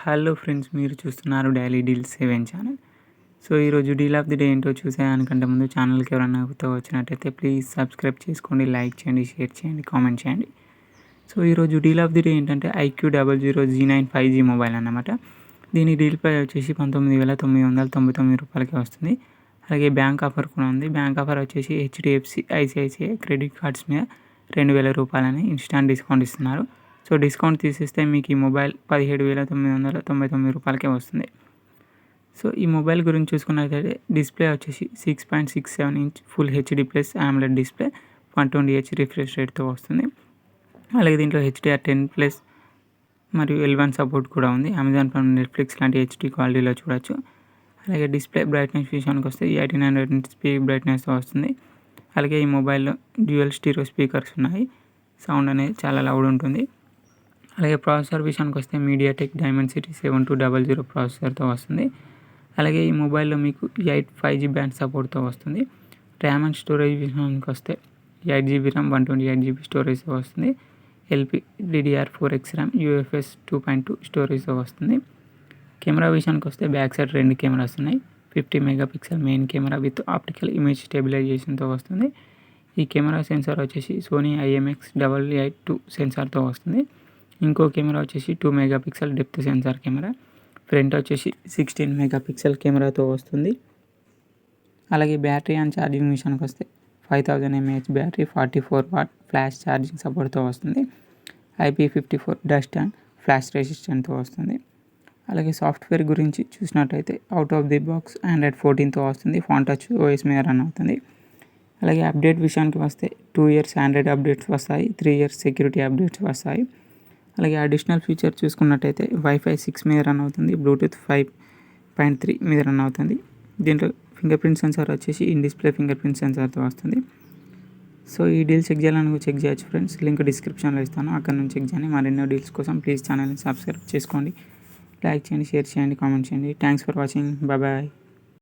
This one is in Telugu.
హలో ఫ్రెండ్స్, మీరు చూస్తున్నారు డైలీ డీల్స్ 7 ఛానల్. సో ఈరోజు డీల్ ఆఫ్ ది డే ఏంటో చూసేదానికంటే ముందు ఛానల్కి ఎవరైనా కొత్తగా వచ్చినట్టయితే ప్లీజ్ సబ్స్క్రైబ్ చేసుకోండి, లైక్ చేయండి, షేర్ చేయండి, కామెంట్ చేయండి. సో ఈరోజు డీల్ ఆఫ్ ది డే ఏంటంటే IQ00G9 5G మొబైల్ అన్నమాట. దీని డీల్ ప్రైస్ వచ్చేసి 19,999 రూపాయలకి వస్తుంది. అలాగే బ్యాంక్ ఆఫర్ కూడా ఉంది. బ్యాంక్ ఆఫర్ వచ్చేసి HDFC ICICI క్రెడిట్ కార్డ్స్ మీద 2,000 రూపాయలని ఇన్స్టాంట్ డిస్కౌంట్ ఇస్తున్నారు. సో డిస్కౌంట్ తీసేస్తే మీకు ఈ మొబైల్ 17,999 రూపాయలకే వస్తుంది. సో ఈ మొబైల్ గురించి చూసుకున్నట్లయితే డిస్ప్లే వచ్చేసి 6.67 inch full HD plus AMOLED display 120Hz refresh రేట్తో వస్తుంది. అలాగే దీంట్లో HDR10+ మరియు L1 సపోర్ట్ కూడా ఉంది. అమెజాన్ ప్రైమ్, నెట్ఫ్లిక్స్ లాంటి HD క్వాలిటీలో చూడొచ్చు. అలాగే డిస్ప్లే బ్రైట్నెస్ విషయానికి వస్తే 1800 nits పీక్ బ్రైట్నెస్తో వస్తుంది. అలాగే ఈ మొబైల్లో డ్యూయల్ స్టీరియో స్పీకర్స్ ఉన్నాయి. సౌండ్ అనేది చాలా లౌడ్ ఉంటుంది. అలాగే ప్రాసెసర్ విషయానికి వస్తే MediaTek Dimensity 7200 ప్రాసెసర్తో వస్తుంది. అలాగే ఈ మొబైల్లో మీకు 8 5G బ్యాండ్ సపోర్ట్తో వస్తుంది. ర్యామ్ అండ్ స్టోరేజ్ విషయానికి వస్తే 8GB ర్యామ్ 128GB స్టోరేజ్తో వస్తుంది. LPDDR4X ర్యామ్ UFS 2.2 స్టోరేజ్తో వస్తుంది. కెమెరా విషయానికి వస్తే బ్యాక్ సైడ్ 2 కెమెరాస్ ఉన్నాయి. 50 megapixel main camera with optical image స్టెబిలైజేషన్తో వస్తుంది. ఈ కెమెరా సెన్సార్ వచ్చేసి సోనీ IMX882 సెన్సార్తో వస్తుంది. ఇంకో కెమెరా వచ్చేసి 2 megapixel depth sensor camera. Front వచ్చేసి 16 మెగాపిక్సెల్ కెమెరాతో వస్తుంది. అలాగే బ్యాటరీ అండ్ ఛార్జింగ్ విషయానికి వస్తే 5000 mAh battery 44 what flash charging సపోర్ట్తో వస్తుంది. IP54 డస్ట్ అండ్ ఫ్లాష్ రెసిస్టెంట్తో వస్తుంది. అలాగే సాఫ్ట్వేర్ గురించి చూసినట్టయితే out of the box Android 14తో వస్తుంది. ఫాంట్ టచ్ OS మీద రన్ అవుతుంది. అలాగే అప్డేట్ విషయానికి వస్తే 2 years Android అప్డేట్స్ వస్తాయి, 3 years సెక్యూరిటీ అప్డేట్స్ వస్తాయి. అలాగే అడిషనల్ ఫీచర్ చూసుకున్నట్టయితే Wi-Fi 6 మీద రన్ అవుతుంది, Bluetooth 5.3 మీద రన్ అవుతుంది. దీంట్లో ఫింగర్ ప్రింట్ సెన్సార్ వచ్చేసి ఇన్ డిస్ప్లే ఫింగర్ ప్రింట్ సెన్సార్తో వస్తుంది. సో ఈ డీల్ చెక్ చేయాలని చెక్ చేయొచ్చు ఫ్రెండ్స్. లింక్ డిస్క్రిప్షన్లో ఇస్తాను, అక్కడ నుంచి చెక్ చేయండి. మరెన్నో డీల్స్ కోసం ప్లీజ్ ఛానల్ని సబ్స్క్రైబ్ చేసుకోండి, లైక్ చేయండి, షేర్ చేయండి, కామెంట్ చేయండి. Thanks for watching. బాయ్.